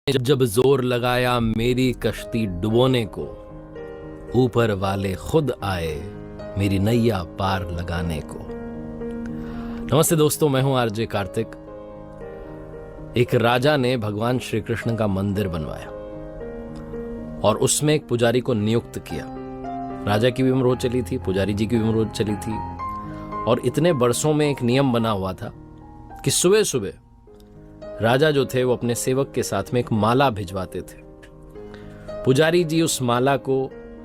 जब जोर लगाया मेरी कश्ती डुबोने को, ऊपर वाले खुद आए मेरी नैया पार लगाने को। नमस्ते दोस्तों, मैं हूं आरजे कार्तिक। एक राजा ने भगवान श्री कृष्ण का मंदिर बनवाया और उसमें एक पुजारी को नियुक्त किया। राजा की भी उम्र हो चली थी, पुजारी जी की भी उम्र हो चली थी, और इतने बरसों में एक नियम बना हुआ था कि सुबह सुबह राजा जो थे वो अपने सेवक के साथ में एक माला भिजवाते थे। पुजारी जी उस माला को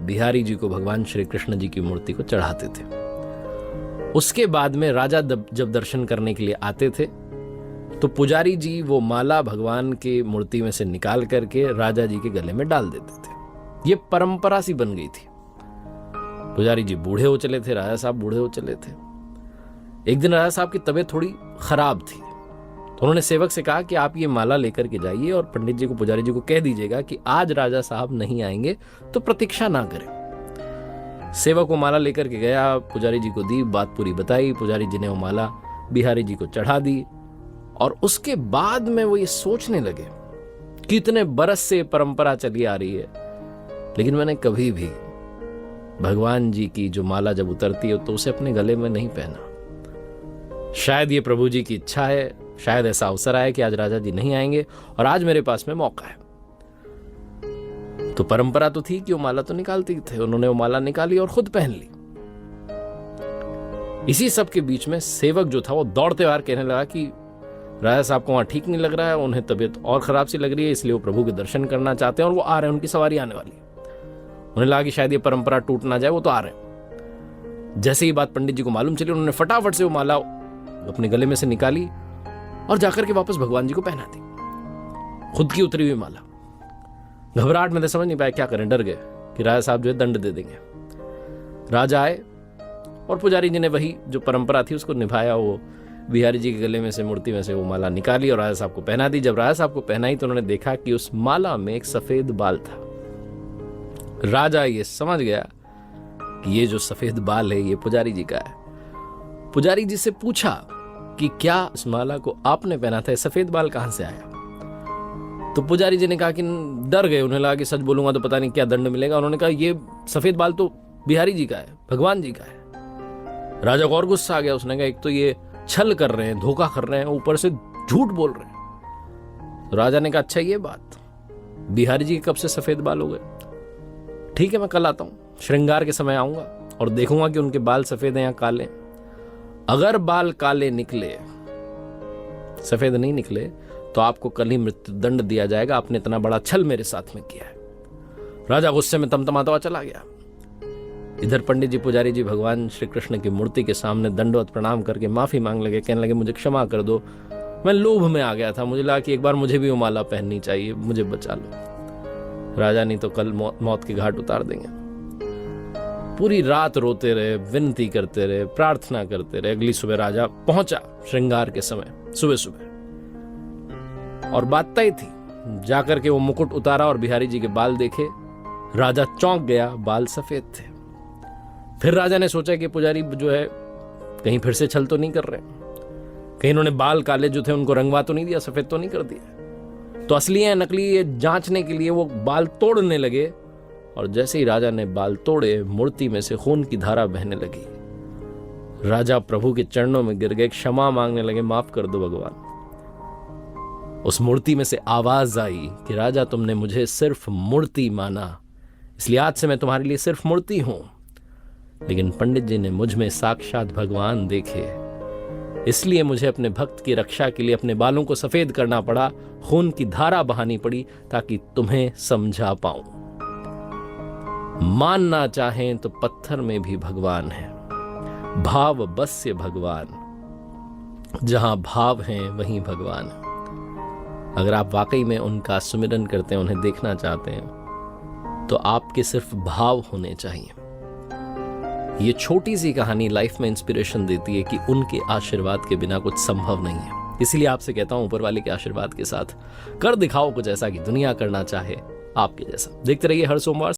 बिहारी जी को, भगवान श्री कृष्ण जी की मूर्ति को चढ़ाते थे। उसके बाद में राजा जब दर्शन करने के लिए आते थे तो पुजारी जी वो माला भगवान की मूर्ति में से निकाल करके राजा जी के गले में डाल देते थे। ये परंपरा सी बन गई थी। पुजारी जी बूढ़े हो चले थे, राजा साहब बूढ़े हो चले थे। एक दिन राजा साहब की तबीयत थोड़ी खराब थी तो उन्होंने सेवक से कहा कि आप ये माला लेकर के जाइए और पंडित जी को, पुजारी जी को कह दीजिएगा कि आज राजा साहब नहीं आएंगे तो प्रतीक्षा ना करें। सेवक वो माला लेकर के गया, पुजारी जी को दी, बात पूरी बताई। पुजारी जी ने वो माला बिहारी जी को चढ़ा दी और उसके बाद में वो ये सोचने लगे कि इतने बरस से परंपरा चली आ रही है, लेकिन मैंने कभी भी भगवान जी की जो माला जब उतरती है तो उसे अपने गले में नहीं पहना। शायद ये प्रभु जी की इच्छा है, शायद ऐसा अवसर आया कि आज राजा जी नहीं आएंगे और आज मेरे पास में मौका है। तो परंपरा तो थी कि वो माला तो निकालते थे। उन्होंने वो माला निकाली और खुद पहन ली। इसी सब के बीच में सेवक जो था वो दौड़ते हुए कहने लगा कि राजा साहब को वहां ठीक नहीं लग रहा है, उन्हें तबीयत और खराब सी लग रही है, इसलिए वो प्रभु के दर्शन करना चाहते हैं और वो आ रहे हैं, उनकी सवारी आने वाली है। उन्हें लगा कि शायद ये परंपरा टूट ना जाए, वो तो आ रहे हैं। जैसे ही बात पंडित जी को मालूम चली, उन्होंने फटाफट से वो माला अपने गले में से निकाली और जाकर के वापस भगवान जी को पहना दी, खुद की उतरी हुई माला। घबराहट में तो समझ नहीं पाया क्या करें, डर गए कि राजा साहब जो है दंड दे देंगे। राजा आए और पुजारी जी ने वही जो परंपरा थी उसको निभाया। वो बिहारी जी के गले में से, मूर्ति में से वो माला निकाली और राजा साहब को पहना दी। जब राजा साहब को पहनाई तो उन्होंने देखा कि उस माला में एक सफेद बाल था। राजा ये समझ गया कि ये जो सफेद बाल है ये पुजारी जी का है। पुजारी जी से पूछा कि क्या इस माला को आपने पहना था, सफेद बाल कहां से आया? तो पुजारी जी ने कहा कि डर गए, उन्हें लगा कि सच बोलूंगा तो पता नहीं क्या दंड मिलेगा। उन्होंने कहा ये सफेद बाल तो बिहारी जी का है, भगवान जी का है। राजा को और गुस्सा आ गया। उसने कहा एक तो ये छल कर रहे हैं, धोखा कर रहे हैं, ऊपर से झूठ बोल रहे हैं। तो राजा ने कहा अच्छा ये बात, बिहारी जी कब से सफेद बाल हो गए? ठीक है, मैं कल आता हूं, श्रृंगार के समय आऊंगा और देखूंगा कि उनके बाल सफेद हैं या काले। अगर बाल काले निकले, सफेद नहीं निकले, तो आपको कल ही मृत्यु दंड दिया जाएगा। आपने इतना बड़ा छल मेरे साथ में किया है। राजा गुस्से में तमतमाता हुआ चला गया। इधर पंडित जी, पुजारी जी भगवान श्री कृष्ण की मूर्ति के सामने दंडवत प्रणाम करके माफी मांग लगे, कहने लगे मुझे क्षमा कर दो, मैं लोभ में आ गया था, मुझे लगा कि एक बार मुझे भी वो माला पहननी चाहिए, मुझे बचा लो। राजा नहीं तो कल मौत के घाट उतार देंगे। पूरी रात रोते रहे, विनती करते रहे, प्रार्थना करते रहे। अगली सुबह राजा पहुंचा श्रृंगार के समय, सुबह सुबह, और बात तय थी। जाकर के वो मुकुट उतारा और बिहारी जी के बाल देखे। राजा चौंक गया, बाल सफेद थे। फिर राजा ने सोचा कि पुजारी जो है कहीं फिर से छल तो नहीं कर रहे, कहीं इन्होंने बाल काले जो थे उनको रंगवा तो नहीं दिया, सफेद तो नहीं कर दिया। तो असली है नकली ये जांचने के लिए वो बाल तोड़ने लगे और जैसे ही राजा ने बाल तोड़े, मूर्ति में से खून की धारा बहने लगी। राजा प्रभु के चरणों में गिर गए, क्षमा मांगने लगे, माफ कर दो भगवान। उस मूर्ति में से आवाज आई कि राजा तुमने मुझे सिर्फ मूर्ति माना, इसलिए आज से मैं तुम्हारे लिए सिर्फ मूर्ति हूं। लेकिन पंडित जी ने मुझ में साक्षात भगवान देखे, इसलिए मुझे अपने भक्त की रक्षा के लिए अपने बालों को सफेद करना पड़ा, खून की धारा बहानी पड़ी ताकि तुम्हें समझा पाऊं। मानना चाहें तो पत्थर में भी भगवान है, भाव बस्य भगवान, जहां भाव हैं वहीं भगवान है। अगर आप वाकई में उनका सुमिरन करते हैं, उन्हें देखना चाहते हैं, तो आपके सिर्फ भाव होने चाहिए। ये छोटी सी कहानी लाइफ में इंस्पिरेशन देती है कि उनके आशीर्वाद के बिना कुछ संभव नहीं है। इसीलिए आपसे कहता हूं, ऊपर वाले के आशीर्वाद के साथ कर दिखाओ कुछ ऐसा कि दुनिया करना चाहे आपके जैसा। देखते रहिए हर सोमवार।